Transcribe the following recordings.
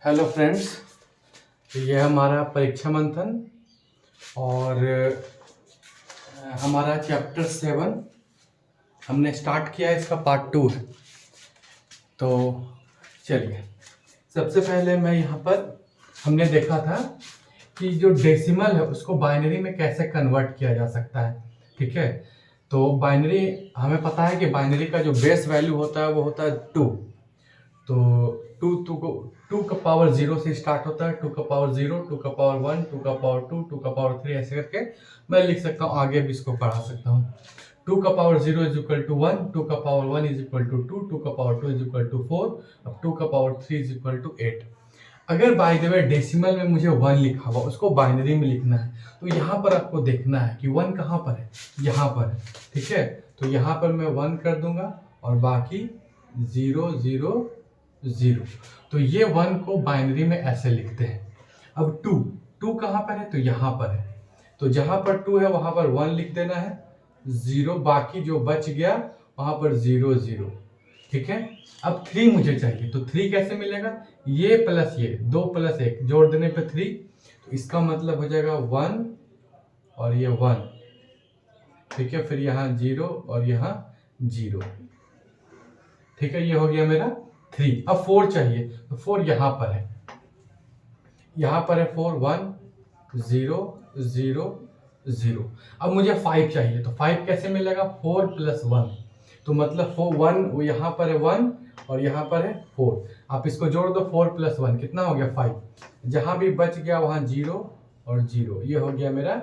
Hello friends, ये हमारा परीक्षा मंथन और हमारा चैप्टर 7 हमने स्टार्ट किया है। इसका पार्ट 2 है। तो चलिए, सबसे पहले मैं यहाँ पर हमने देखा था कि जो डेसिमल है उसको बाइनरी में कैसे कन्वर्ट किया जा सकता है। ठीक है, तो बाइनरी हमें पता है कि बाइनरी का जो बेस वैल्यू होता है वो होता है 2। तो टू का पावर 0 से स्टार्ट होता है। 2 का पावर 0, 2 का पावर 1, 2 का पावर 2, 2 का पावर 3, ऐसे करके मैं लिख सकता हूँ। आगे भी इसको पढ़ा सकता हूँ। 2 का पावर 0 इज इक्वल टू 1, 2 का पावर 1 इज इक्वल टू 2, 2 का पावर 2 इज इक्वल टू 4, अब 2 का पावर 3 इज इक्वल टू 8। अगर बाय द वे डेसिमल में मुझे 1 लिखा हुआ उसको बाइनरी में लिखना है, तो यहाँ पर आपको देखना है कि 1 कहाँ पर है, यहाँ पर है। ठीक है, तो यहाँ पर मैं 1 कर दूंगा और बाकी 0 0 0। तो ये 1 को बाइनरी में ऐसे लिखते हैं। अब 2 कहाँ पर है, तो यहाँ पर है। तो जहाँ पर 2 है वहाँ पर 1 लिख देना है, 0, बाकी जो बच गया वहाँ पर 0 0। ठीक है, अब 3 मुझे चाहिए, तो 3 कैसे मिलेगा, ये प्लस ये 2 प्लस 1 जोड़ देने पे 3, तो इसका मतलब हो जाएगा 1 और ये 1। ठीक है, फिर यहाँ 0 और यहाँ 0। ठीक है, ये हो गया मेरा 3। अब 4 चाहिए, तो 4 यहाँ पर है, यहाँ पर है 4, 1 0 0 0। अब मुझे 5 चाहिए, तो 5 कैसे मिलेगा, 4 प्लस 1, तो मतलब 4 1 यहाँ पर है 1 और यहाँ पर है 4। आप इसको जोड़ दो, 4 प्लस 1 कितना हो गया 5। जहाँ भी बच गया वहाँ 0 और 0, ये हो गया मेरा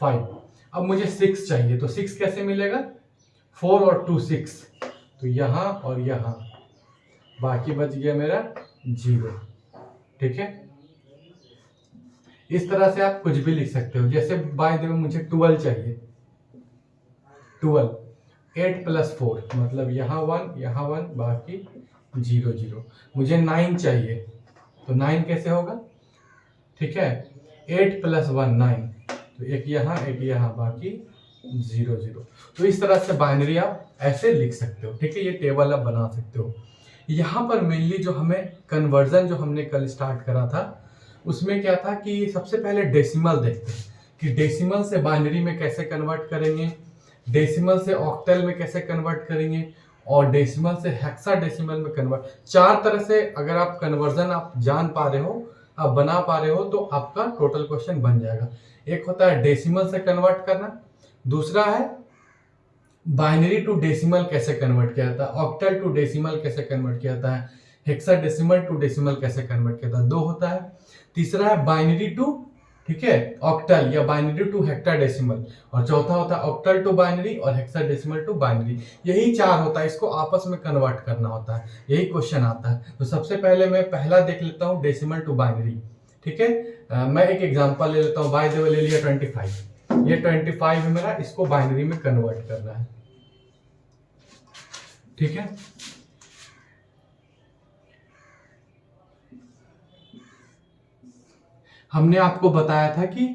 5। अब मुझे 6 चाहिए, तो 6 कैसे मिलेगा, 4 और 2 6, तो यहाँ और यहाँ, बाकी बच गया मेरा 0। ठीक है, इस तरह से आप कुछ भी लिख सकते हो। जैसे बाय द वे मुझे 12 चाहिए, 12 8 प्लस 4, मतलब यहाँ 1 बाकी 0 0। मुझे 9 चाहिए, तो 9 कैसे होगा, ठीक है, 8 प्लस 1 9, तो एक यहाँ बाकी 0 0। तो इस तरह से बाइनरी आप ऐसे लिख सकते हो। ठीक है, ये टेबल आप बना सकते हो। यहाँ पर मेनली जो हमें कन्वर्जन जो हमने कल स्टार्ट करा था उसमें क्या था कि सबसे पहले डेसिमल देखते हैं कि डेसिमल से बाइनरी में कैसे कन्वर्ट करेंगे, डेसिमल से ऑक्टल में कैसे कन्वर्ट करेंगे, और डेसिमल से हेक्साडेसिमल में कन्वर्ट। 4 तरह से अगर आप कन्वर्जन आप जान पा रहे हो, आप बना पा रहे हो, तो आपका टोटल क्वेश्चन बन जाएगा। एक होता है डेसिमल से कन्वर्ट करना, दूसरा है बाइनरी टू डेसिमल कैसे कन्वर्ट किया जाता है, ऑक्टल टू डेसिमल कैसे कन्वर्ट किया जाता है, हेक्साडेसिमल टू डेसिमल कैसे कन्वर्ट किया जाता है, 2 होता है। तीसरा है बाइनरी टू, ठीक है, ऑक्टल या बाइनरी टू हेक्साडेसिमल, और चौथा होता है ऑक्टल टू बाइनरी और हेक्साडेसिमल टू बाइनरी। यही 4 होता है, इसको आपस में कन्वर्ट करना होता है, यही क्वेश्चन आता है। तो सबसे पहले मैं पहला देख लेता हूँ, डेसिमल टू बाइनरी। ठीक है, मैं एक एग्जांपल ले लेता हूँ। बाय द वे ले लिया 25, ये 25 है मेरा, इसको बाइनरी में कन्वर्ट करना है। ठीक है, हमने आपको बताया था कि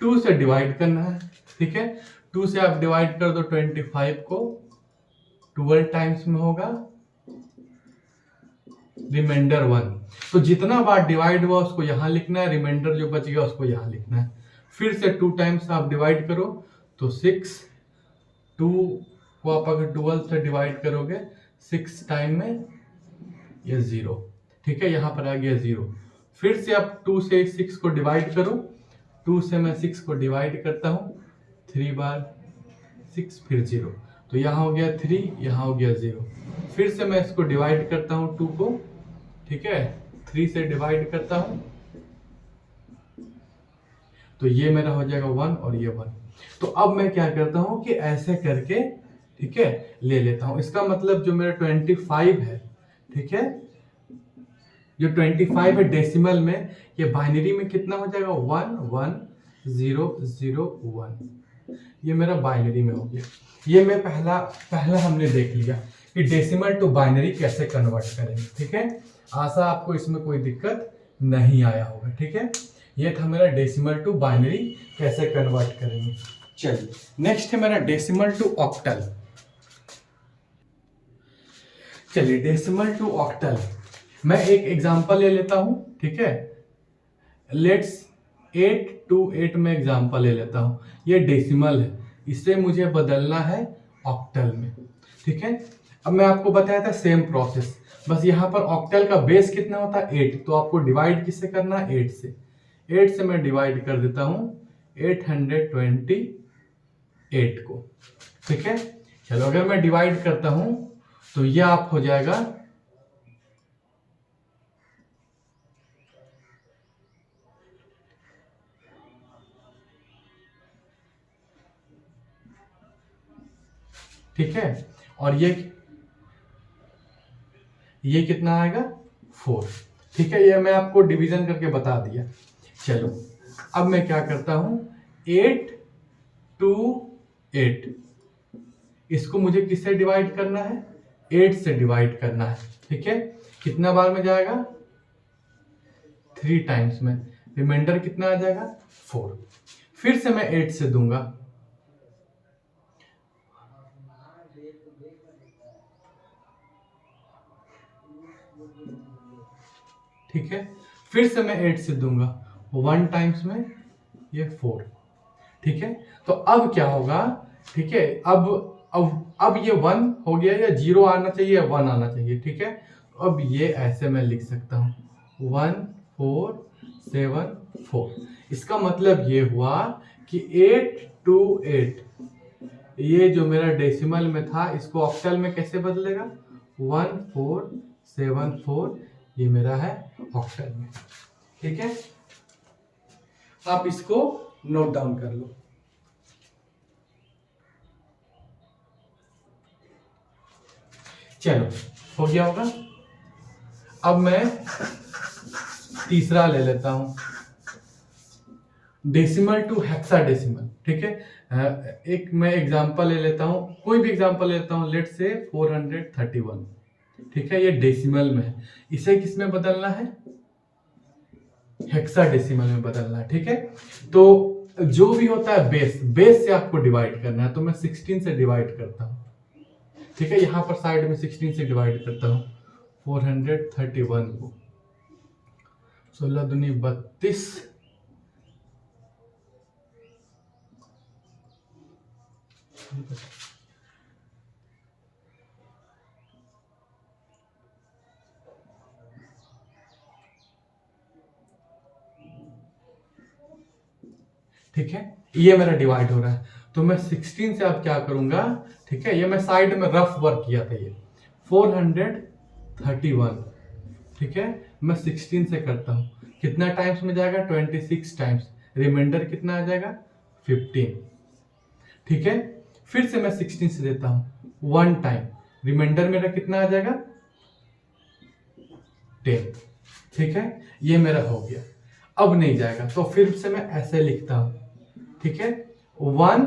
2 से डिवाइड करना है। ठीक है, 2 से आप डिवाइड कर दो 25 को, 12 टाइम्स में होगा रिमाइंडर 1। तो जितना बार डिवाइड हुआ उसको यहां लिखना है, रिमाइंडर जो बच गया उसको यहां लिखना है। फिर से 2 टाइम्स आप डिवाइड करो तो 6, 2 को आप अगर 12 से डिवाइड करोगे 6 टाइम में ये 0। ठीक है, यहां पर आ गया 0। फिर से आप 2 से 6 को डिवाइड करो, 2 से मैं 6 को डिवाइड करता हूँ 3 बार 6, फिर 0, तो यहाँ हो गया 3, यहाँ हो गया 0। फिर से मैं इसको डिवाइड करता हूँ 2 को, ठीक है, 3 से डिवाइड करता हूँ, तो ये मेरा हो जाएगा 1 और ये 1। तो अब मैं क्या करता हूँ कि ऐसे करके, ठीक है, ले लेता हूँ। इसका मतलब जो मेरा 25 है, ठीक है, जो 25 है डेसिमल में, ये बाइनरी में कितना हो जाएगा 1 1 0 0 1। ये मेरा बाइनरी में हो गया। ये मैं पहला हमने देख लिया कि डेसिमल टू बाइनरी कैसे कन्वर्ट करेंगे। ठीक है, आशा आपको इसमें कोई दिक्कत नहीं आया होगा। ठीक है, ये था मेरा डेसिमल टू बाइनरी कैसे कन्वर्ट करेंगे। चलिए, नेक्स्ट है मेरा डेसिमल टू ऑक्टल। चलिए, डेसिमल टू ऑक्टल, मैं एक एग्जांपल ले लेता हूं, ठीक है। लेट्स 8 to 8 में एग्जांपल ले लेता हूं। ये डेसिमल है, इसे मुझे बदलना है ऑक्टल में, ठीक है। अब मैं आपको बताया था सेम प्रोसेस, बस यहाँ पर ऑक्टल का बेस कितना होता है 8, तो आपको डिवाइड किससे करना है 8 से। 8 से मैं डिवाइड कर देता हूं 828 को, ठीक है। चलो अगर मैं डिवाइड करता हूं तो यह आप हो जाएगा 4, ठीक है। और ये कितना आएगा 4, ठीक है। ये मैं आपको डिवीजन करके बता दिया। चलो अब मैं क्या करता हूं 8 to 8, इसको मुझे किससे डिवाइड करना है 8 से डिवाइड करना है, ठीक है। कितना बार में जाएगा 3 टाइम्स में, रिमाइंडर कितना आ जाएगा 4। फिर से मैं 8 से दूंगा, ठीक है। फिर से मैं 8 से दूंगा 1 टाइम्स में, ये 4, ठीक है। तो अब क्या होगा, ठीक है। अब ये 1 हो गया, या 0 आना चाहिए या 1 आना चाहिए, ठीक है। तो अब ये ऐसे मैं लिख सकता हूं 1 4 7 4। इसका मतलब ये हुआ कि 8 to 8, ये जो मेरा डेसिमल में था इसको ऑक्टल में कैसे बदलेगा 1 4 7 4, ये मेरा है ऑक्टल में, ठीक है। आप इसको नोट डाउन कर लो। चलो हो गया होगा। अब मैं तीसरा ले लेता हूं, डेसिमल टू हेक्साडेसिमल, ठीक है। एक मैं एग्जांपल ले लेता हूं, कोई भी एग्जांपल ले लेता हूं, लेट से 431, ठीक है। ये डेसिमल में है, इसे किस में बदलना है हेक्साडेसिमल में बदलना है, ठीक है। तो जो भी होता है बेस से आपको डिवाइड करना है, तो मैं 16 से डिवाइड करता हूं, ठीक है। यहां पर साइड में 16 से डिवाइड करता हूं 431 को, 16 दूनी 32, ठीक है। ये मेरा डिवाइड हो रहा है, तो मैं 16 से अब क्या करूंगा, ठीक है। ये मैं साइड में रफ वर्क किया था, ये 431, ठीक है। मैं 16 से करता हूं, कितना टाइम्स में जाएगा 26 टाइम्स, रिमाइंडर कितना आ जाएगा 15, ठीक है। फिर से मैं 16 से देता हूं 1 टाइम, रिमाइंडर मेरा कितना आ जाएगा 10, ठीक है। ये मेरा हो गया। अब नहीं जाएगा, तो फिर से मैं ऐसे लिखता हूं, ठीक है। 1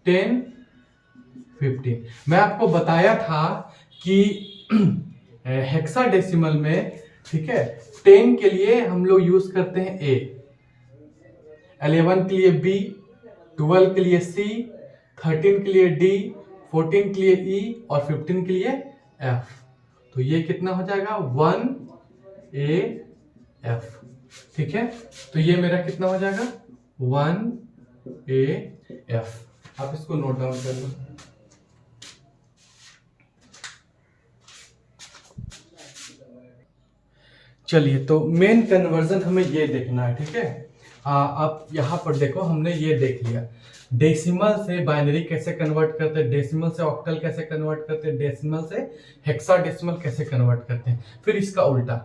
10 15। मैं आपको बताया था कि हेक्साडेसिमल में, ठीक है, 10 के लिए हम लोग यूज करते हैं ए, 11 के लिए बी, 12 के लिए सी, 13 के लिए डी, 14 के लिए ई और 15 के लिए एफ। तो ये कितना हो जाएगा 1 ए एफ, ठीक है। तो ये मेरा कितना हो जाएगा 1 ए एफ। आप इसको नोट डाउन कर लो। चलिए, तो मेन कन्वर्जन हमें ये देखना है, ठीक है। आप यहाँ पर देखो, हमने ये देख लिया डेसिमल से बाइनरी कैसे कन्वर्ट करते हैं, डेसिमल से ऑक्टल कैसे कन्वर्ट करते हैं, डेसिमल से हेक्साडेसिमल कैसे कन्वर्ट करते हैं, फिर इसका उल्टा,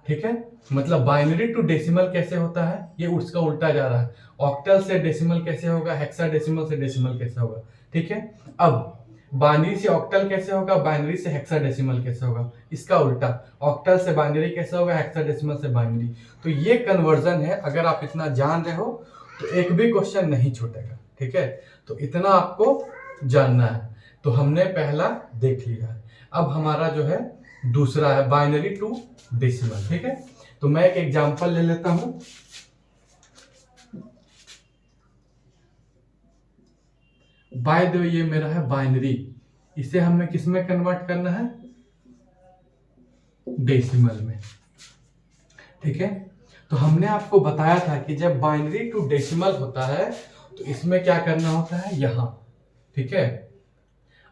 ठीक है। मतलब बाइनरी टू डेसिमल कैसे होता है, ये उसका उल्टा जा रहा है। ऑक्टल से डेसिमल कैसे होगा, हेक्साडेसिमल से डेसिमल कैसे होगा, ठीक है। अब बाइनरी से ऑक्टल कैसे होगा, बाइनरी से हेक्साडेसिमल कैसे होगा, इसका उल्टा। ऑक्टल से बाइनरी कैसे होगा, हेक्साडेसिमल से बाइनरी। तो ये कन्वर्जन है, अगर आप इतना जान रहे हो तो एक भी क्वेश्चन नहीं छूटेगा, ठीक है। तो इतना आपको जानना है। तो हमने पहला देख लिया है, अब हमारा जो है दूसरा है बाइनरी टू डेसिमल, ठीक है। तो मैं एक एग्जांपल ले लेता हूं, बाय द वे ये मेरा है बाइनरी, इसे हमें किस में कन्वर्ट करना है डेसिमल में। ठीक है, तो हमने आपको बताया था कि जब बाइनरी टू डेसिमल होता है तो इसमें क्या करना होता है, यहां। ठीक है,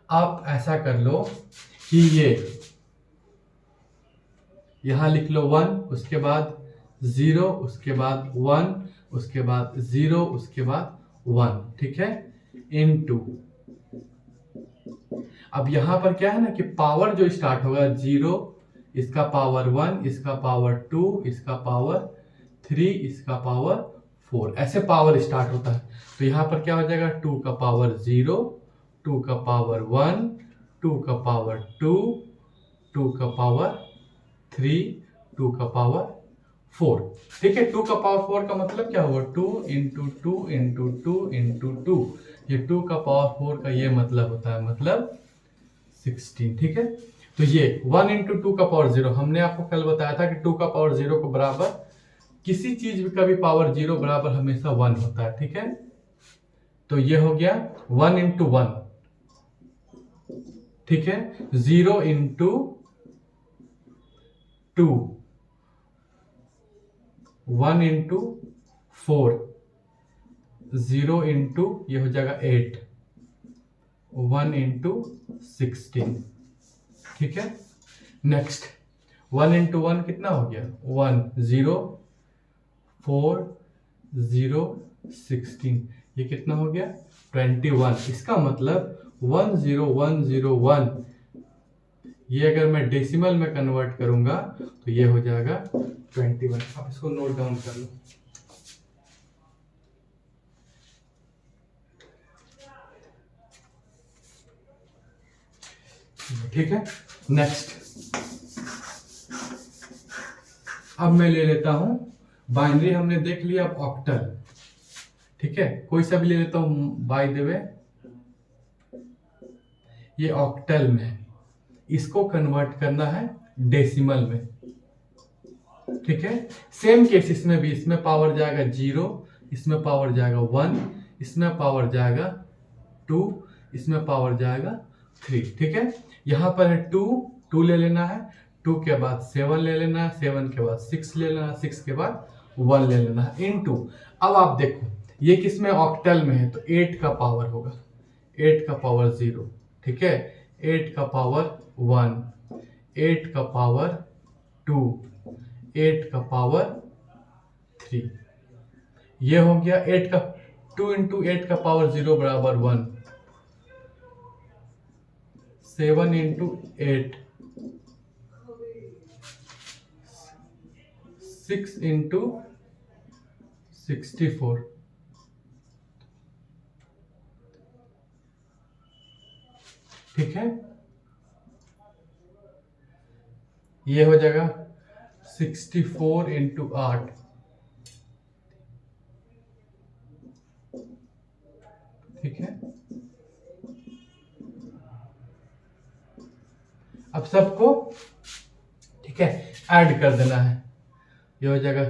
आप ऐसा कर लो कि ये यहां लिख लो 1, उसके बाद 0, उसके बाद 1, उसके बाद 0, उसके बाद 1। ठीक है, इनटू, अब यहां पर क्या है ना कि पावर जो स्टार्ट होगा 0, इसका पावर 1, इसका पावर 2, इसका पावर 3, इसका पावर 4, ऐसे पावर स्टार्ट होता है। तो यहां पर क्या हो जाएगा, 2 का पावर 0, 2 का पावर 1, 2 का पावर 2, 2 का पावर 3, 2 का पावर 4। ठीक है, 2 का पावर 4 का मतलब क्या हुआ, 2 इंटू 2 इंटू 2 इंटू 2। ये 2 का पावर 4 का ये मतलब होता है, मतलब 16। ठीक है, तो ये 1 इंटू 2 का पावर 0, हमने आपको कल बताया था कि 2 का पावर 0 को बराबर, किसी चीज का भी पावर 0 बराबर हमेशा 1 होता है। ठीक है, तो ये हो गया 1 इंटू 1। ठीक है, 0 इंटू 2, 1 इंटू 4, 0 इंटू ये हो जाएगा 8, 1 इंटू 16। ठीक है, नेक्स्ट 1 इंटू 1 कितना हो गया, 1, 0, 4, 0, 16, ये कितना हो गया, 21। इसका मतलब 1 0 1 0 1, ये अगर मैं डेसिमल में कन्वर्ट करूंगा तो ये हो जाएगा 21। आप इसको नोट डाउन कर लो। ठीक है, नेक्स्ट अब मैं ले लेता हूं बाइनरी, हमने देख लिया, अब ऑक्टल। ठीक है, कोई सा भी ले लेता हूं बाय द वे, ये ऑक्टल में है, इसको कन्वर्ट करना है डेसिमल में। ठीक है, सेम केस इसमें भी, इसमें पावर जाएगा 0, इसमें पावर जाएगा 1, इसमें पावर जाएगा 2, इसमें पावर जाएगा 3। ठीक है, यहां पर है 2, 2 ले लेना है, 2 के बाद 7 ले लेना है, 7 के बाद 6 ले लेना है, 6 के बाद 1 ले लेना है, इनटू। अब आप देखो ये किसमें, ऑक्टल में है, तो 8 का पावर होगा, 8 का पावर 0। ठीक है, 8 का पावर 1, 8 का पावर 2, 8 का पावर 3, ये हो गया 8 का 2 इंटू 8 का पावर 0 बराबर 1, 7 इंटू 8, 6 इंटू 64। ठीक है, ये हो जाएगा 64 इंटू 8। ठीक है, अब सबको ठीक है ऐड कर देना है, ये हो जाएगा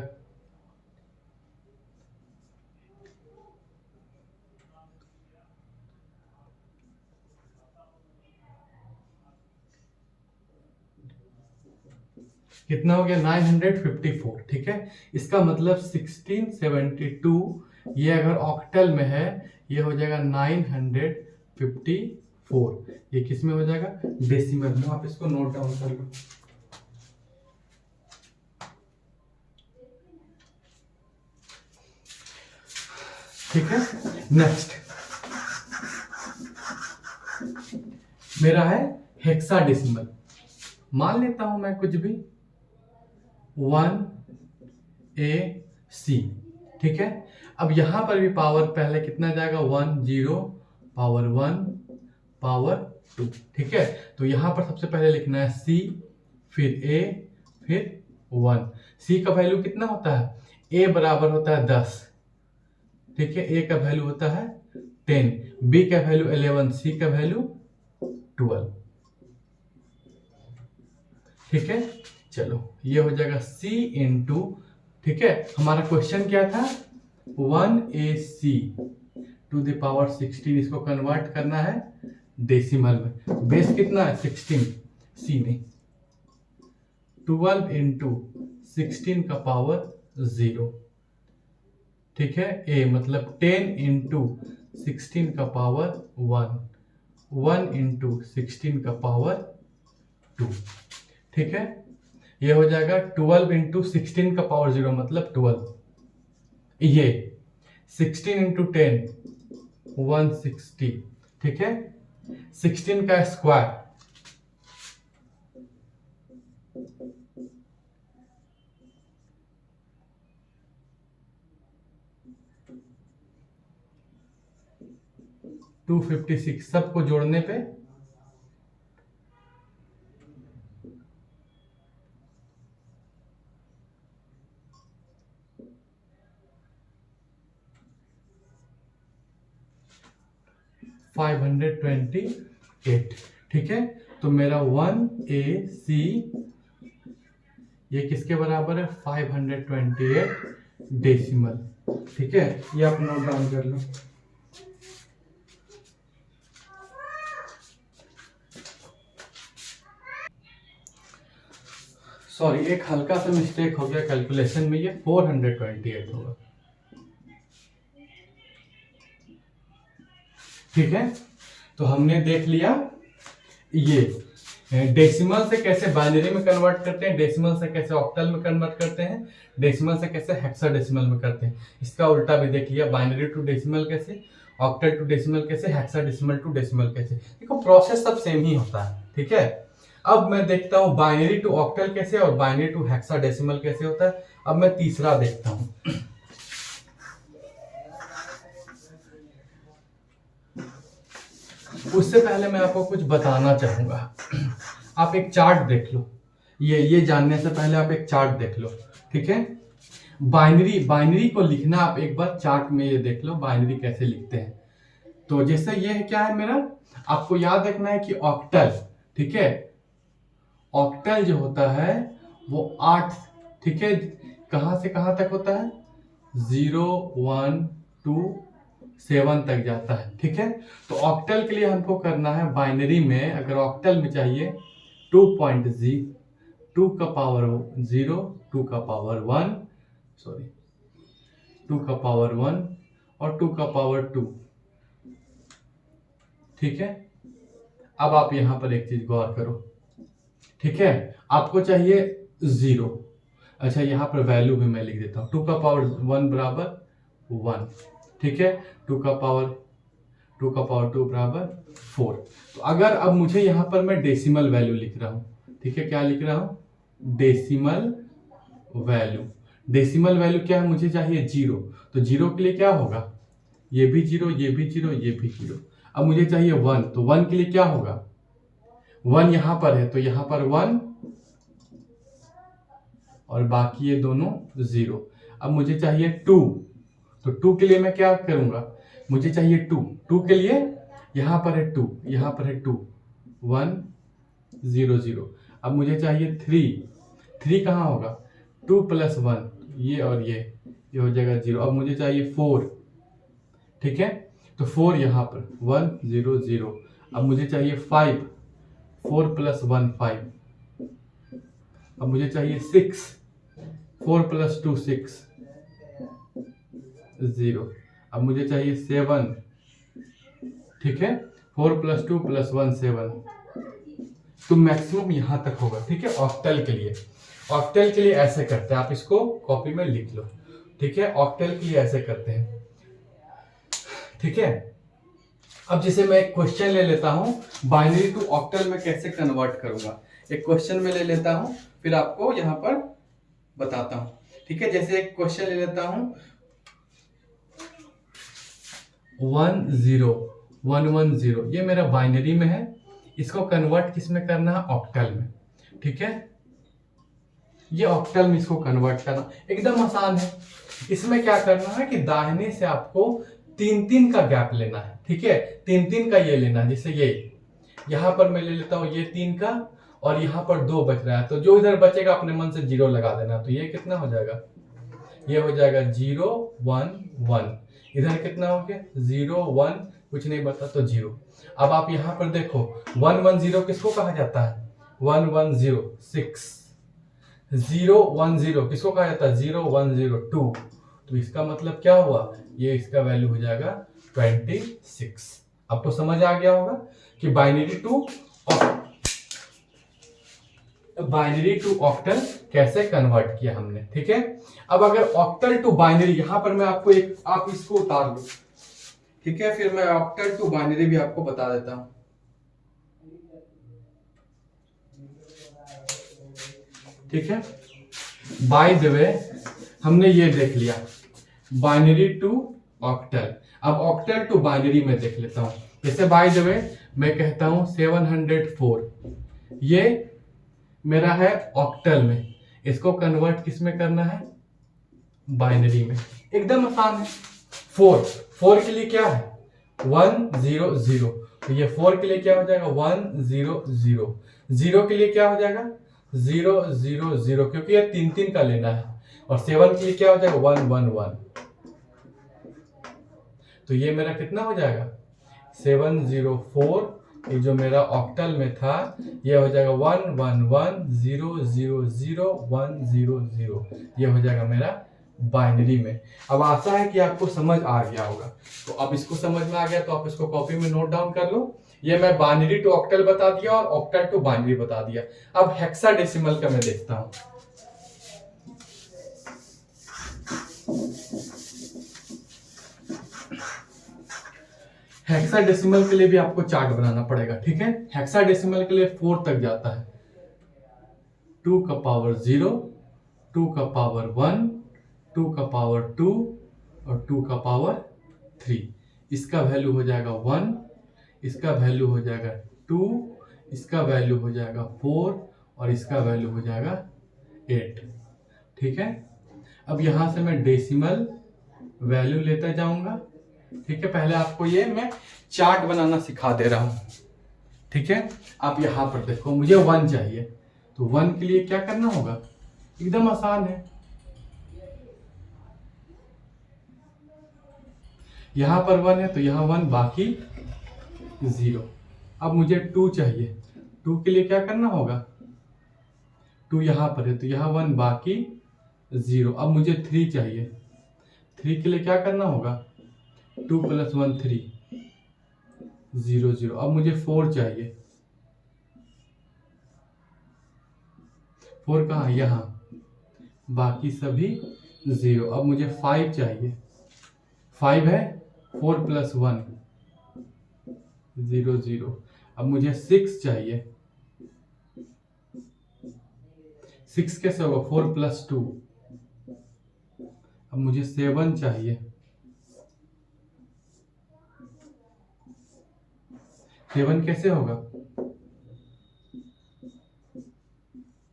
कितना हो गया, 954। ठीक है, इसका मतलब 1672, ये अगर ऑक्टल में है ये हो जाएगा 954। ये किस में हो जाएगा, डेसिमल में। आप इसको नोट डाउन कर लो। ठीक है, नेक्स्ट मेरा है हेक्साडेसिमल। मान लेता हूं मैं कुछ भी 1AC। ठीक है, अब यहां पर भी पावर पहले कितना जाएगा, 1 0, पावर 1, पावर 2। ठीक है, तो यहां पर सबसे पहले लिखना है C, फिर A, फिर 1। C का वैल्यू कितना होता है, A बराबर होता है 10। ठीक है, A का वैल्यू होता है 10, B का वैल्यू 11, C का वैल्यू 12। ठीक है, चलो ये हो जाएगा C इंटू, ठीक है, हमारा क्वेश्चन क्या था, 1AC टू द पावर 16, इसको कन्वर्ट करना है डेसिमल में। बेस कितना है, 16, C नहीं, 12 इंटू 16 का पावर 0, ठीक है। ए मतलब 10 इंटू 16 का पावर 1, 1 इंटू 16 का पावर 2, ठीक है। ये हो जाएगा 12 इंटू 16 का पावर 0 मतलब 12, ये 16 इंटू 10 160, ठीक है। 16 का स्क्वायर 256, सबको जोड़ने पे 528, ठीक है। तो मेरा 1AC ये किसके बराबर है? 528 डेसिमल, ठीक है। ये आप नोट डाउन कर लो। सॉरी, एक हल्का सा मिस्टेक हो गया कैलकुलेशन में, ये 428 होगा, ठीक है। तो हमने देख लिया ये डेसिमल से कैसे बाइनरी में कन्वर्ट करते हैं, डेसिमल से कैसे ऑक्टल में कन्वर्ट करते हैं, डेसिमल से कैसे हेक्साडेसिमल में करते हैं। इसका उल्टा भी देख लिया, बाइनरी टू डेसिमल कैसे, ऑक्टल टू डेसिमल कैसे, हेक्साडेसिमल टू डेसिमल कैसे। देखो प्रोसेस सब सेम ही होता है, ठीक है। अब मैं देखता हूं बाइनरी टू ऑक्टल कैसे और बाइनरी टू हेक्साडेसिमल कैसे होता है। अब मैं तीसरा देखता हूं। उससे पहले मैं आपको कुछ बताना चाहूंगा। आप एक चार्ट देख लो, ये जानने से पहले आप एक चार्ट देख लो, ठीक है। बाइनरी को लिखना आप एक बार चार्ट में ये देख लो बाइनरी कैसे लिखते हैं। तो जैसे ये क्या है मेरा, आपको याद रखना है कि ऑक्टल, ठीक है, ऑक्टल जो होता है वो 8, ठीक है, कहां से कहां तक होता है, 0 1 2 7 तक जाता है, ठीक है। तो ऑक्टल के लिए हमको करना है बाइनरी में, अगर ऑक्टल में चाहिए 2 का पावर 0, 2 का पावर 1, सॉरी 2 का पावर 1 और 2 का पावर 2, ठीक है। अब आप यहां पर एक चीज गौर करो, ठीक है। आपको चाहिए 0, अच्छा यहां पर वैल्यू भी मैं लिख देता हूं, 2 का पावर 1 बराबर 1, ठीक है। 2 का पावर 2 बराबर 4। तो अगर अब मुझे यहां पर मैं डेसिमल वैल्यू लिख रहा हूं, ठीक है, क्या लिख रहा हूं, डेसिमल वैल्यू। डेसिमल वैल्यू क्या है, मुझे चाहिए 0, तो 0 के लिए क्या होगा, ये भी 0, ये भी 0, ये भी 0। अब मुझे चाहिए 1, तो 1 के लिए क्या होगा, 1 यहां पर है तो यहां पर 1 और बाकी ये दोनों 0। अब मुझे चाहिए 2, तो 2 के लिए मैं क्या करूंगा, मुझे चाहिए 2 के लिए यहां पर है 2, यहां पर है 2, 1 0 0। अब मुझे चाहिए 3 कहां होगा, 2 + 1, ये और ये हो जाएगा 0। अब मुझे चाहिए 4, ठीक है, तो 4 यहां पर 1 0 0। अब मुझे चाहिए 5, 4 + 1 5। अब मुझे चाहिए 6, 4 + 2 6 0। अब मुझे चाहिए 7, ठीक है, 4 + 2 + 1 7। तो मैक्सिमम यहां तक होगा, ठीक है। ऑक्टल के लिए, ऑक्टल के लिए ऐसे करते हैं, आप इसको कॉपी में लिख लो, ठीक है। ऑक्टल के लिए ऐसे करते हैं, ठीक है। अब जैसे मैं एक क्वेश्चन ले लेता हूं, बाइनरी टू ऑक्टल में कैसे कन्वर्ट करूंगा, एक क्वेश्चन में ले लेता हूं, फिर आपको यहां पर बताता हूं, ठीक है। जैसे एक क्वेश्चन ले लेता हूं, 1 0 1 1 0, ये मेरा बाइनरी में है, इसको कन्वर्ट किस में करना है, ऑक्टल में, ठीक है। ये ऑक्टल में इसको कन्वर्ट करना एकदम आसान है। इसमें क्या करना है कि दाहिने से आपको 3 का गैप लेना है, ठीक है, 3 का ये लेना है। जैसे ये यहां पर मैं ले लेता हूं ये 3 का और यहां पर 2 बच रहा है, तो जो इधर बचेगा अपने मन से 0 लगा देना। तो ये कितना हो जाएगा, ये हो जाएगा 0 1 1। इधर कितना हो गया, 0 1, कुछ नहीं बता तो 0। अब आप यहां पर देखो 1 1 0 किसको कहा जाता है, 1 1 0 6, 010 किसको कहा जाता है? 0102। तो इसका मतलब क्या हुआ? ये इसका वैल्यू हो जाएगा 26। आपको समझ आ गया होगा कि बाइनरी टू ऑक्टल कैसे कन्वर्ट किया हमने। ठीक है, अब अगर ऑक्टल टू बाइनरी, यहां पर मैं आपको आप इसको उतार लो। ठीक है, फिर मैं ऑक्टल टू बाइनरी भी आपको बता देता हूं। ठीक है, बाय द वे हमने ये देख लिया बाइनरी टू ऑक्टल। अब ऑक्टल टू बाइनरी में देख लेता हूं। जैसे बाय द वे मैं कहता हूं 704, ये मेरा है ऑक्टल में, इसको कन्वर्ट किस में करना है? बाइनरी में। एकदम आसान है। 4 के लिए क्या है? 100। तो ये 4 के लिए क्या हो जाएगा? 100। 0 के लिए क्या हो जाएगा? 000, क्योंकि ये 3 का लेना है। और 7 के लिए क्या हो जाएगा? 111। तो ये मेरा कितना हो जाएगा? 704। ये जो मेरा ऑक्टल में था ये हो जाएगा 111000100। ये हो जाएगा मेरा बाइनरी में। अब आशा है कि आपको समझ आ गया होगा। तो अब इसको समझ में आ गया तो आप इसको कॉपी में नोट डाउन कर लो। ये मैं बाइनरी टू ऑक्टल बता दिया और ऑक्टल टू बाइनरी बता दिया। अब हेक्साडेसिमल का मैं देखता हूं। हेक्साडेसिमल के लिए भी आपको चार्ट बनाना पड़ेगा। ठीक है, हेक्साडेसिमल के लिए 4 तक जाता है। 2 का पावर 0, 2 का पावर 1, 2 का पावर 2 और 2 का पावर 3। इसका वैल्यू हो जाएगा 1, इसका वैल्यू हो जाएगा 2, इसका वैल्यू हो जाएगा 4 और इसका वैल्यू हो जाएगा 8। ठीक है, अब यहां से मैं डेसिमल वैल्यू लेता जाऊंगा। ठीक है, पहले आपको ये मैं चार्ट बनाना सिखा दे रहा हूं। ठीक है, आप यहां पर देखो, मुझे 1 चाहिए, तो 1 के लिए क्या करना होगा? एकदम आसान है। यहां पर 1 है तो यहां 1 बाकी 0। अब मुझे 2 चाहिए, 2 के लिए क्या करना होगा? 2 यहां पर है तो यहां 1 बाकी 0। अब मुझे 3 चाहिए, 3 के लिए क्या करना होगा? 2 + 1 3, 0 0। अब मुझे 4 चाहिए, 4 कहाँ? यहाँ, बाकी सभी 0। अब मुझे 5 चाहिए, 5 है, 4 + 1 0 0। अब मुझे 6 चाहिए, 6 कैसे होगा? 4 + 2। अब मुझे 7 चाहिए, 7 कैसे होगा?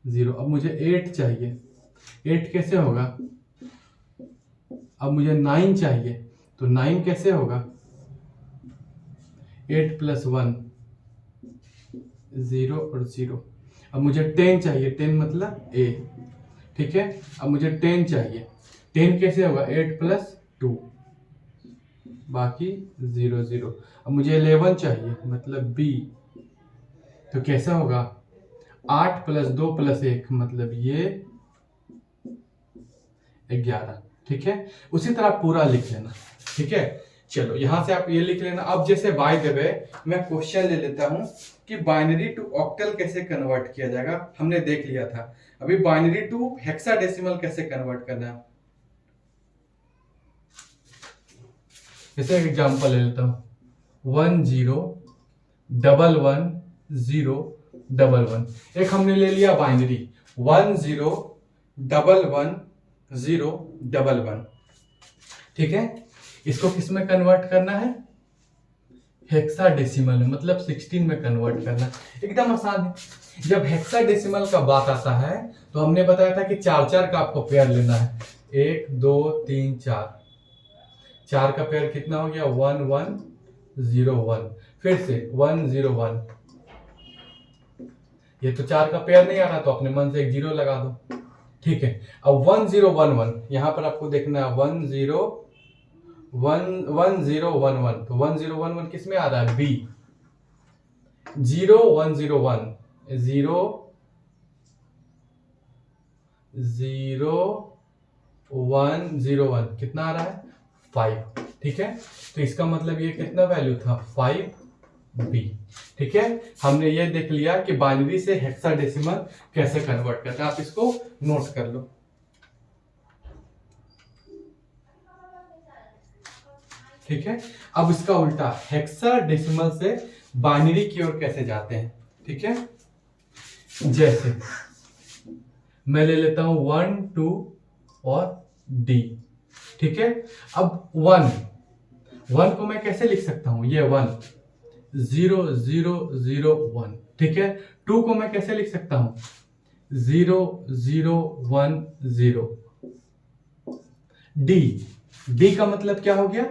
0। अब मुझे 8 चाहिए, 8 कैसे होगा? अब मुझे 9 चाहिए, तो 9 कैसे होगा? 8 + 1 0 और 0। अब मुझे 10 चाहिए, 10 मतलब A। ठीक है, अब मुझे 10 चाहिए, 10 कैसे होगा? 8 + 2 बाकी 0 0। अब मुझे 11 चाहिए मतलब B, तो कैसा होगा? 8 + 2 + 1 मतलब ये 11। ठीक है, उसी तरह पूरा लिख लेना। ठीक है, चलो यहां से आप ये लिख लेना। अब जैसे बाय द वे मैं क्वेश्चन ले लेता हूं कि बाइनरी टू ऑक्टल कैसे कन्वर्ट किया जाएगा, हमने देख लिया था। अभी बाइनरी टू हेक्साडेसिमल कैसे कन्वर्ट करना है, जैसे एग्जांपल ले लेता हूं 10111011। एक हमने ले लिया बाइनरी 10111011। ठीक है, इसको किस में कन्वर्ट करना है? हेक्साडेसिमल में, मतलब 16 में कन्वर्ट करना। एकदम आसान है। जब हेक्साडेसिमल का बात आता है तो हमने बताया था कि 4 का आपको पेयर लेना है। 1 2 3 4, 4 का पेयर कितना हो गया? 1 1 0 1। फिर से 1 0 1। ये तो 4 का पेयर नहीं आ रहा तो अपने मन से एक 0 लगा दो। ठीक है, अब 1 0 1 1 यहां पर आपको देखना है 1 0 1 1 0 1 1। तो 1 0 1 1 किस में आ रहा है? B। 0 1 0 1 0 0.0101 कितना आ रहा है 5। ठीक है, तो इसका मतलब ये कितना वैल्यू था 5b। ठीक है, हमने ये देख लिया कि बाइनरी से हेक्साडेसिमल कैसे कन्वर्ट करते हैं, आप इसको नोट कर लो। ठीक है, अब इसका उल्टा हेक्साडेसिमल से बाइनरी की ओर कैसे जाते हैं। ठीक है, जैसे मैं ले लेता हूं 1 2 और D। ठीक है, अब 1 को मैं कैसे लिख सकता हूं, ये 1 0 0 0 1। ठीक है, 2 को मैं कैसे लिख सकता हूं 0 0 1 0। D का मतलब क्या हो गया,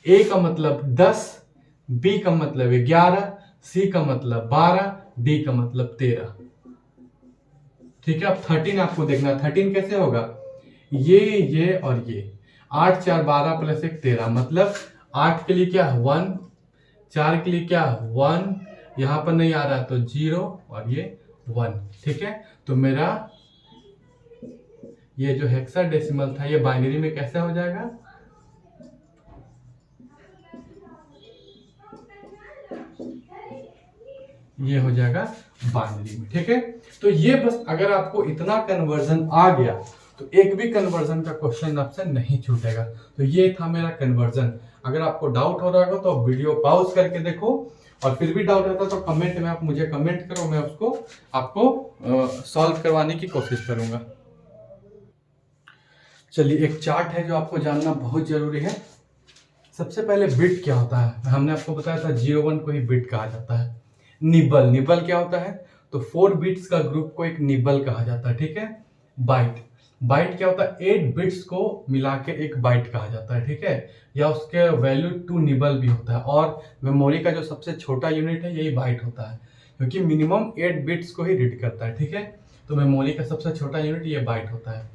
A का मतलब 10, B का मतलब 11, C का मतलब 12, D का मतलब 13। ठीक है, अब 13 आपको देखना, 13 कैसे होगा, ये और ये 8 4 12 प्लस 1 13, मतलब 8 के लिए क्या 1, 4 के लिए क्या 1, यहां पर नहीं आ रहा तो 0 और ये 1। ठीक है, तो मेरा ये जो हेक्साडेसिमल था ये बाइनरी में कैसे हो जाएगा, ये हो जाएगा बाइनरी में। ठीक है, तो ये बस अगर आपको इतना कन्वर्जन आ गया तो एक भी कन्वर्जन का क्वेश्चन आपसे नहीं छूटेगा। तो ये था मेरा कन्वर्जन। अगर आपको डाउट हो रहा होगा तो वीडियो पॉज करके देखो, और फिर भी डाउट आता तो कमेंट में आप मुझे कमेंट करो, मैं उसको आपको सॉल्व करवाने की कोशिश करूंगा। चलिए, एक चार्ट है जो आपको जानना बहुत जरूरी है। सबसे पहले बिट क्या होता है, हमने आपको बताया था 01 को ही बिट कहा जाता है। निबल क्या होता है, तो 4 बिट्स का ग्रुप को एक निबल कहा जाता है। ठीक है, बाइट क्या होता है, 8 बिट्स को मिला के एक बाइट कहा जाता है। ठीक है, या उसके वैल्यू 2 निबल भी होता है। और मेमोरी का जो सबसे छोटा यूनिट है यही बाइट होता है, क्योंकि मिनिमम 8 बिट्स को ही रीड करता है। ठीक है, तो मेमोरी का सबसे छोटा यूनिट ये बाइट होता है।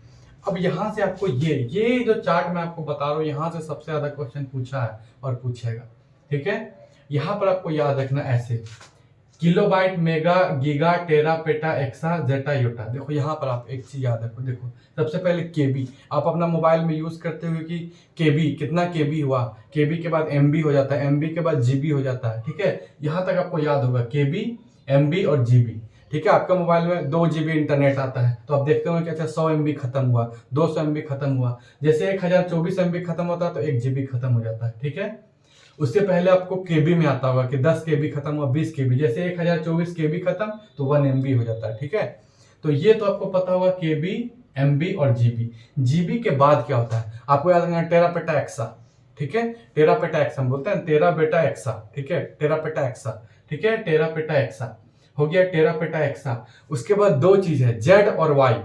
अब यहाँ से आपको ये जो चार्ट मैं आपको बता रहा हूँ, यहाँ से सबसे ज्यादा क्वेश्चन पूछा है और पूछेगा। ठीक है, यहाँ पर आपको याद रखना ऐसे, किलोबाइट, मेगा, गीगा, टेरा, पेटा, एक्सा, जेटा, योटा। देखो यहाँ पर आप एक चीज याद रखो, देखो सबसे पहले केबी, आप अपना मोबाइल में यूज करते हुए कि केबी कितना केबी हुआ, केबी के बाद एमबी हो जाता है, एमबी के बाद जीबी हो जाता है। ठीक है, यहाँ तक आपको याद होगा केबी, एमबी और जीबी। ठीक है, आपका मोबाइल में 2 GB इंटरनेट आता है तो आप देखते होंगे कि अच्छा 100 MB खत्म हुआ, 200 MB खत्म हुआ, जैसे 1024 MB खत्म होता है तो 1 GB खत्म हो जाता है। ठीक है, उससे पहले आपको केबी में आता होगा कि 10 केबी खत्म हुआ, 20 केबी, जैसे 1024 केबी खत्म तो 1 MB हो जाता है। ठीक है, तो ये तो आपको पता होगा केबी, एमबी और जीबी। जीबी के बाद क्या होता है आपको याद रखना, टेरा पेटा एक्सा। ठीक है, टेरा पेटा एक्सा हम बोलते हैं, टेरा बेटा एक्सा। ठीक है, टेरा पेटा एक्सा। ठीक है, टेरा पेटा एक्सा हो गया, टेरा पेटा एक्सा। उसके बाद 2 चीज है, जेड और वाई।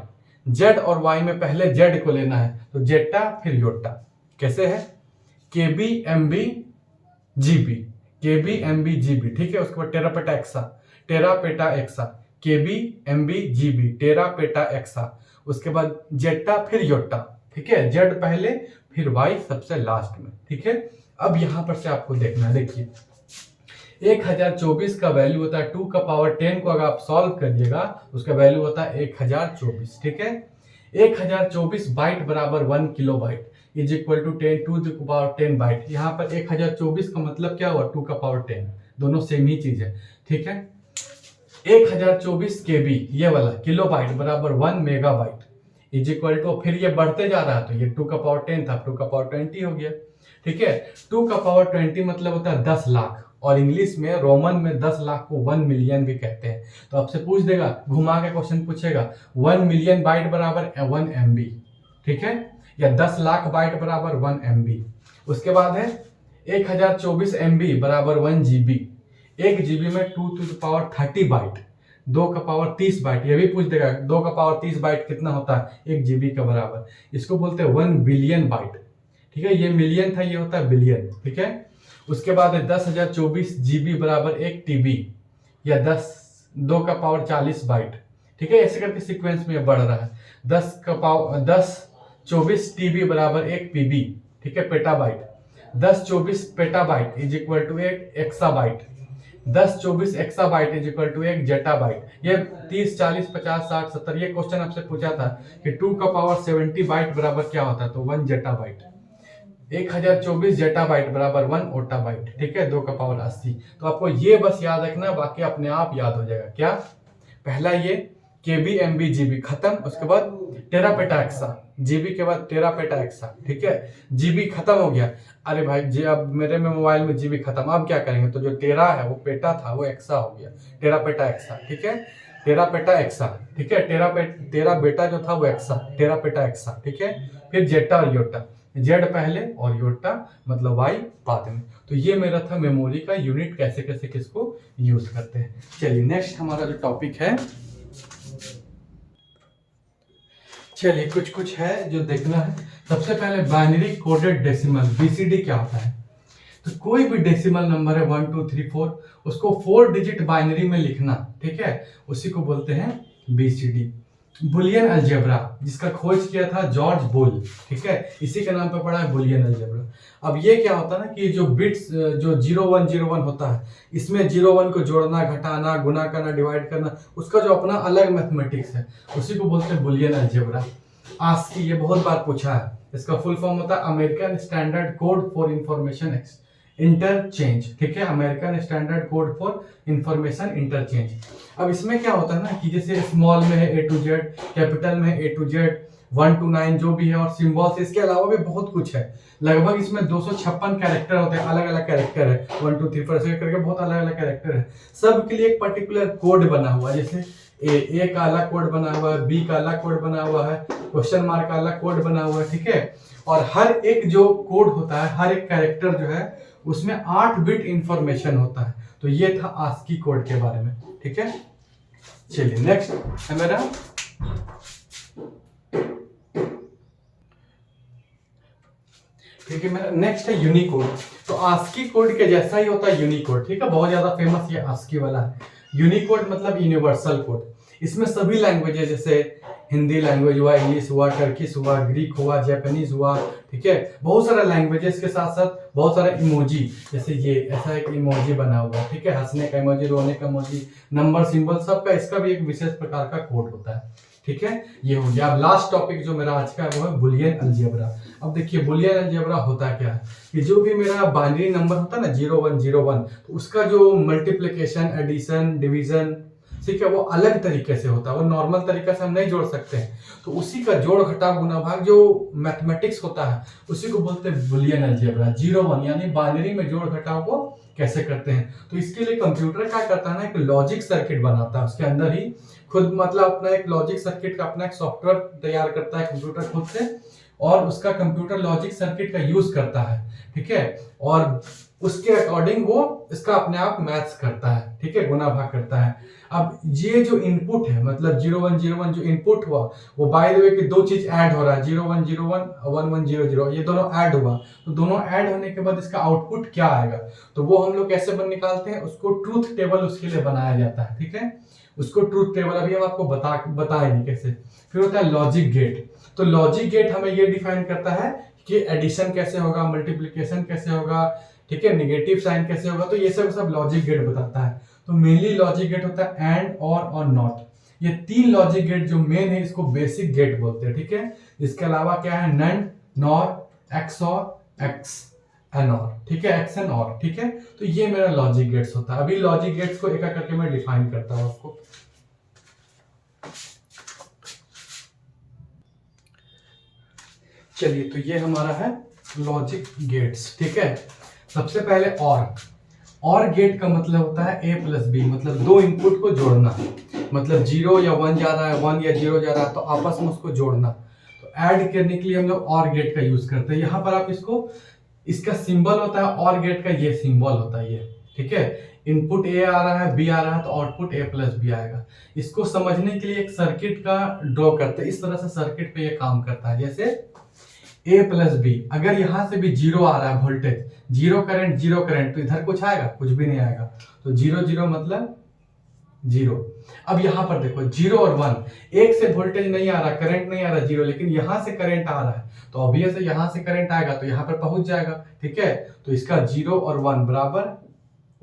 जेड और वाई में पहले जेड को लेना है, तो जेटा फिर योटा। कैसे है, KB MB GB, KB MB GB. ठीक है, उसके बाद tera peta exa, tera peta exa, KB MB GB, tera peta exa. उसके बाद जेटा फिर योटा। ठीक है, जेड पहले फिर वाई सबसे लास्ट में। ठीक है, अब यहां पर से आपको देखना है, देखिए 1024 का वैल्यू होता है 2 का पावर 10 को अगर आप सॉल्व करिएगा उसका वैल्यू होता है 1024। ठीक है, 1024 बाइट बराबर 1 kilobyte is equal to 10 to the power 10 byte. यहाँ पर 1024 का मतलब क्या हुआ, 2 का पावर 10, दोनों सेम ही चीज है। ठीक है, 1024 केबी ये वाला किलोबाइट बराबर 1 मेगाबाइट इज इक्वल टू, फिर ये बढ़ते जा रहा है तो ये 2 का पावर 10 था, 2 का पावर 20 हो गया। ठीक है, 2 का पावर 20 मतलब होता है 10 लाख, और इंग्लिश में रोमन में 10 लाख को 1 मिलियन भी कहते हैं। तो आपसे पूछ देगा, घुमा के क्वेश्चन पूछेगा 1 मिलियन बाइट बराबर 1 MB। ठीक है, या 10 लाख बाइट बराबर 1 MB। उसके बाद है 1024 MB बराबर 1 GB। 1 GB में 2 टू द पावर 30 बाइट, 2 का पावर 30 बाइट। ये भी पूछ देगा 2 का पावर 30 बाइट कितना होता है, 1 GB का बराबर, इसको बोलते हैं 1 बिलियन बाइट। ठीक है, ये मिलियन था, ये होता है बिलियन। ठीक है, उसके बाद है 10,024 GB बराबर 1 TB, या 2 का पावर 40 बाइट। ठीक है, ऐसे करके सीक्वेंस में बढ़ रहा है। 1024 TB बराबर 1 PB। ठीक है, petabyte. 1024 petabyte is equal to 1 exabyte. 10 24 exabyte is equal to 1 zettabyte. ये 30 40 50 60 70 ये क्वेश्चन आपसे पूछा था कि 2 का पावर 70 बाइट बराबर क्या होता है, तो 1 जेटाबाइट। 1024 जेटाबाइट बराबर 1 ओटाबाइट, ठीक है, 2 का पावर 80। तो आपको ये बस याद रखना, बाकी अपने आप याद हो जाएगा। क्या? पहला ये केबी एमबी जीबी खत्म, उसके बाद टेरा पेटा एक्सा, जीबी के बाद टेरा पेटा एक्सा, ठीक है। जीबी खत्म हो गया, अरे भाई जी अब मेरे में मोबाइल में जीबी खत्म, अब क्या करेंगे, तो जो टेरा है वो पेटा था वो एक्सा हो गया, टेरा पेटा एक्सा, ठीक है, टेरा पेटा एक्सा, ठीक है। टेरा बेटा जो था वो एक्सा, टेरा पेटा एक्सा, ठीक है। फिर जेटा और योटा, जेड पहले और योटा मतलब वाई बाद में। तो ये मेरा था मेमोरी का यूनिट, कैसे कैसे किसको यूज करते हैं। चलिए नेक्स्ट हमारा जो टॉपिक है, चलिए कुछ कुछ है जो देखना है। सबसे पहले बाइनरी कोडेड डेसिमल बीसीडी क्या होता है। तो कोई भी डेसिमल नंबर है 1 2 3 4, उसको 4 डिजिट बाइनरी में लिखना, ठीक है, उसी को बोलते हैं बीसीडी। बुलियन अलजेब्रा जिसका खोज किया था जॉर्ज बुल, ठीक है, इसी के नाम पे पड़ा है बुलियन अलजेब्रा। अब ये क्या होता है ना कि जो बिट्स जो 0101 होता है, इसमें 01 को जोड़ना, घटाना, गुना करना, डिवाइड करना, उसका जो अपना अलग मैथमेटिक्स है, उसी को बोलते हैं बुलियन अलजेब्रा। आस्की ये बहुत बार पूछा है, इसका फुल फॉर्म होता है American standard code for information interchange, ठीक है, American standard code for information interchange. अब इसमें क्या होता है ना कि जैसे स्मॉल में है A to Z, कैपिटल में है A to Z, 1 to 9 जो भी है, और सिंबल्स, इसके अलावा भी बहुत कुछ है। लगभग इसमें 256 कैरेक्टर होते हैं, अलग अलग कैरेक्टर है, 1 2 3 4 ऐसे करके बहुत अलग अलग कैरेक्टर है। सब के लिए एक पर्टिकुलर कोड बना हुआ है, जैसे ए का अलग कोड बना हुआ है, बी का अलग कोड बना हुआ है, क्वेश्चन मार्क का अलग कोड बना हुआ है, ठीक है। और हर एक जो कोड होता है, हर एक कैरेक्टर जो है उसमें 8 बिट इंफॉर्मेशन होता है। तो ये था आस्की कोड के बारे में, ठीक है। चलिए नेक्स्ट है मेरा ठीक है, मेरा नेक्स्ट है यूनिकोड। तो आस्की कोड के जैसा ही होता है यूनिकोड, ठीक है, बहुत ज्यादा फेमस ये आस्की वाला है। यूनिकोड मतलब यूनिवर्सल कोड। इसमें सभी लैंग्वेजेस जैसे हिंदी लैंग्वेज हुआ, इंग्लिश हुआ, टर्किश हुआ, ग्रीक हुआ, जापानीज हुआ, ठीक है, बहुत सारा लैंग्वेजेस के साथ साथ बहुत सारा इमोजी, जैसे ये ऐसा एक इमोजी बना हुआ है, ठीक है, हंसने का इमोजी, रोने का इमोजी, नंबर सिंबल, सबका इसका भी एक विशेष प्रकार का कोड होता है, ठीक है। ये हो गया। अब लास्ट टॉपिक जो मेरा आज का है वो है बुलियन अलजेब्रा। अब देखिए बुलियन अलजेब्रा होता क्या है कि जो भी मेरा बाइनरी नंबर होता है ना 0101, तो उसका जो मल्टीप्लिकेशन, एडिशन, डिवीजन, ठीक है, वो अलग तरीके से होता है, वो नॉर्मल तरीके से हम नहीं जोड़ सकते हैं। तो उसी का जोड़ घटाव गुना भाग जो मैथमेटिक्स होता है उसी को बोलते हैं बुलियन अलजेब्रा। 01 यानी बाइनरी में जोड़ घटाव को कैसे करते हैं। तो इसके लिए कंप्यूटर क्या करता है ना, एक लॉजिक सर्किट बनाता है, उसके अंदर ही खुद मतलब अपना एक लॉजिक सर्किट का अपना एक सॉफ्टवेयर तैयार करता है कंप्यूटर खुद से, और उसका कंप्यूटर लॉजिक सर्किट का यूज करता है, ठीक है, और उसके अकॉर्डिंग वो इसका अपने आप मैथ्स करता है, ठीक है, गुना भाग करता है। अब ये जो इनपुट है मतलब 0101 जो इनपुट हुआ वो बाय द वे कि दो चीज ऐड हो रहा है, 0101 1100, ये दोनों ऐड हुआ, तो दोनों ऐड होने के बाद इसका आउटपुट क्या आएगा, तो वो हम लोग कैसे निकालते हैं, उसको ट्रूथ टेबल उसके लिए बनाया जाता है, ठीक है, उसको ट्रूथ टेबल अभी हम आपको बताएंगे कैसे। फिर होता है लॉजिक गेट। तो लॉजिक गेट हमें ये डिफाइन करता है कि एडिशन कैसे होगा, मल्टीप्लिकेशन कैसे होगा, ठीक है, नेगेटिव साइन कैसे होगा, तो ये सब लॉजिक गेट बताता है। तो मेनली लॉजिक गेट होता है एंड और नॉट। ये 3 लॉजिक गेट जो मेन है इसको बेसिक गेट बोलते हैं, ठीक है। इसके अलावा क्या है, नंड, नॉर, एक्सऑर, एक्स एंड और, ठीक है, एक्स एंड और, ठीक है। तो ये मेरा लॉजिक गेट्स होता है। अभी लॉजिक गेट्स को एक एक करके मैं डिफाइन करता हूं आपको। चलिए तो ये हमारा है लॉजिक गेट्स, ठीक है। सबसे पहले और गेट का मतलब होता है A प्लस बी, मतलब दो इनपुट को जोड़ना, मतलब 0 या 1 जा रहा है, 1 या 0 जा रहा है, तो आपस में उसको जोड़ना। तो ऐड करने के लिए हम लोग और गेट का यूज करते हैं। यहाँ पर आप इसका सिंबल होता है और गेट का, ये सिंबल होता है ये, ठीक है। इनपुट A आ रहा है, B आ रहा है, तो आउटपुट A प्लस बी आएगा। इसको समझने के लिए एक सर्किट का ड्रॉ करते हैं, इस तरह से सर्किट पे ये काम करता है। जैसे A प्लस बी, अगर यहां से भी 0 आ रहा है वोल्टेज, 0 करंट, तो इधर कुछ आएगा, कुछ भी नहीं आएगा। तो 0 0 मतलब 0। अब यहां पर देखो 0 और 1, एक से वोल्टेज नहीं आ रहा, करंट नहीं आ रहा 0, लेकिन यहां से करंट आ रहा है, तो ऑब्वियस है यहां से करंट आएगा तो यहां पर पहुंच जाएगा, ठीक है। तो इसका 0 और 1 बराबर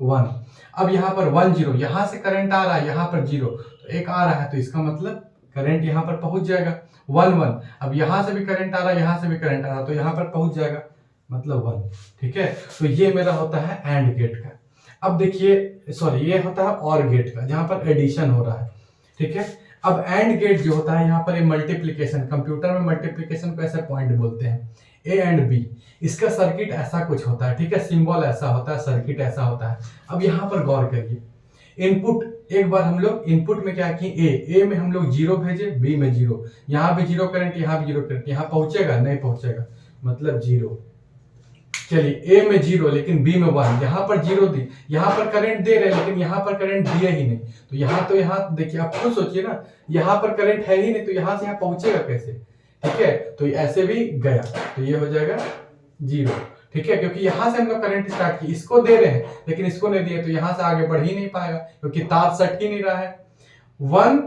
1। अब यहाँ पर 1 0, यहाँ से करंट आ रहा है, यहाँ पर 0, तो एक आ रहा है, तो इसका मतलब करंट यहाँ पर पहुंच जाएगा। 1 1, अब यहाँ से भी करंट आ रहा है, यहाँ से भी करंट आ रहा है, तो यहाँ पर पहुंच जाएगा, मतलब 1। ठीक है, तो ये मेरा होता है एंड गेट का। अब देखिए, सॉरी, ये होता है और गेट का, जहां पर एडिशन हो रहा है। ठीक है, अब एंड गेट जो होता है, यहाँ पर मल्टीप्लीकेशन, कंप्यूटर में मल्टीप्लीकेशन को ऐसे पॉइंट बोलते हैं, ए एंड बी। इसका सर्किट ऐसा कुछ होता है। ठीक है, सिंबल ऐसा होता है, सर्किट ऐसा होता है। अब यहाँ पर गौर करिए, इनपुट, एक बार हम लोग इनपुट में क्या किए, ए में हम लोग 0 भेजे, बी में 0, यहाँ भी 0 करंट, यहाँ भी 0 करंट, यहाँ पहुंचेगा नहीं पहुंचेगा, मतलब 0। चलिए, ए में 0 लेकिन बी में 1, यहाँ पर 0 दी, यहाँ पर करंट दे रहे लेकिन यहाँ पर करंट दिए ही नहीं, तो यहाँ देखिए, आप खुद सोचिए ना, यहाँ पर करंट है ही नहीं, तो यहाँ से यहाँ पहुंचेगा कैसे। ठीक है, तो ऐसे भी गया, तो ये हो जाएगा 0। ठीक है, क्योंकि यहाँ से हम लोग करंट स्टार्ट की, इसको दे रहे हैं लेकिन इसको नहीं दिए, तो यहाँ से आगे बढ़ ही नहीं पाएगा, क्योंकि तार सट ही नहीं रहा है। 1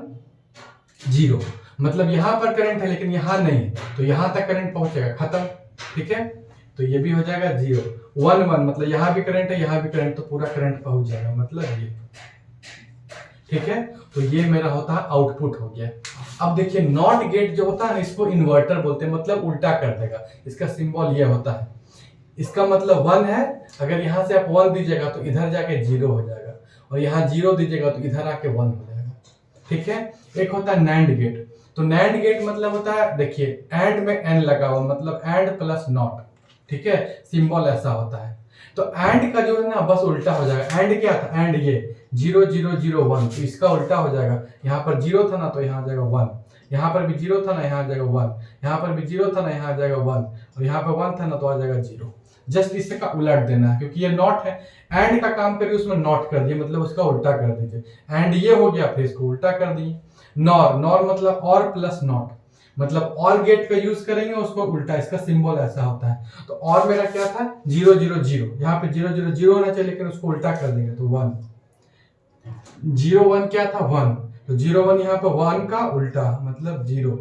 0, मतलब यहाँ पर करंट है लेकिन यहाँ नहीं है, तो यहाँ तक करंट पहुंचेगा, खत्म। ठीक है, तो ये भी हो जाएगा 0। 1 1, मतलब यहाँ भी करंट है, यहाँ भी करंट, तो पूरा करंट पहुंच जाएगा, मतलब ये। ठीक है, तो ये मेरा होता है आउटपुट हो गया। अब देखिए, नॉट गेट जो होता है ना, इसको इन्वर्टर बोलते हैं, मतलब उल्टा कर देगा। इसका सिंबल ये होता है, इसका मतलब 1 है, अगर यहाँ से आप 1 दीजिएगा तो इधर जाके 0 हो जाएगा, और यहाँ 0 दीजिएगा तो इधर आके 1 हो जाएगा। ठीक है, एक होता है नैंड गेट। तो नैंड गेट मतलब होता है, देखिए, एंड में एन लगा हुआ, मतलब एंड प्लस नॉट। ठीक है, सिंबल ऐसा होता है। तो एंड का जो है ना, बस उल्टा हो जाएगा। एंड क्या था, एंड ये 0 0 0 1, तो इसका उल्टा हो जाएगा। यहाँ पर 0 था ना, तो यहाँ आ जाएगा 1, यहाँ पर भी 0 था ना, यहाँ आ जाएगा 1, यहाँ पर भी 0 था ना, यहाँ आ जाएगा 1, और यहाँ पर 1 था ना, तो आ जाएगा 0। जस्ट इसका उलट देना है, क्योंकि ये नॉट है। एंड का काम करिए, उसमें नॉट कर दिए, मतलब उसका उल्टा कर दीजिए। एंड ये हो गया, फिर इसको उल्टा कर दिए। नॉर, नॉर मतलब और प्लस नॉट, मतलब और गेट का यूज करेंगे, उसको उल्टा, इसका सिंबल ऐसा होता है। तो और मेरा क्या था, 0 0 0, यहाँ पे 0 0 0 होना चाहिए, लेकिन उसको उल्टा कर देंगे, तो 1 0 1 क्या था, 1, तो 0 1 यहाँ पे 1 का उल्टा, मतलब 0।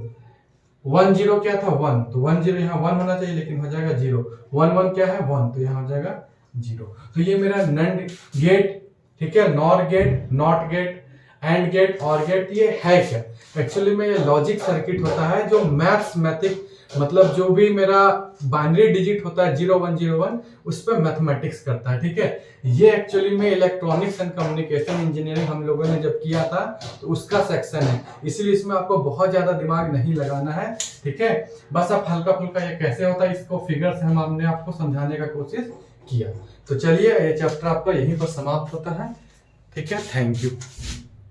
1 0 क्या था, 1, तो 1 0 यहाँ 1 होना चाहिए, लेकिन हो जाएगा 0। 1 1 क्या है, 1, तो यहाँ हो जाएगा 0। तो ये मेरा नैंड गेट, ठीक है, NOR gate, NOT gate, AND gate, OR gate, ये है क्या, एक्चुअली में ये लॉजिक सर्किट होता है, जो मैथमेटिक, मतलब जो भी मेरा बाइनरी डिजिट होता है 0 1 0 1, उस पर मैथमेटिक्स करता है। ठीक है, ये एक्चुअली में इलेक्ट्रॉनिक्स एंड कम्युनिकेशन इंजीनियरिंग हम लोगों ने जब किया था, तो उसका सेक्शन है, इसलिए इसमें आपको बहुत ज्यादा दिमाग नहीं लगाना है। ठीक है, बस आप हल्का फुल्का ये कैसे होता है, इसको फिगर से हमने आपको समझाने का कोशिश किया। तो चलिए, ये चैप्टर आपका यहीं पर समाप्त होता है। ठीक है, थैंक यू।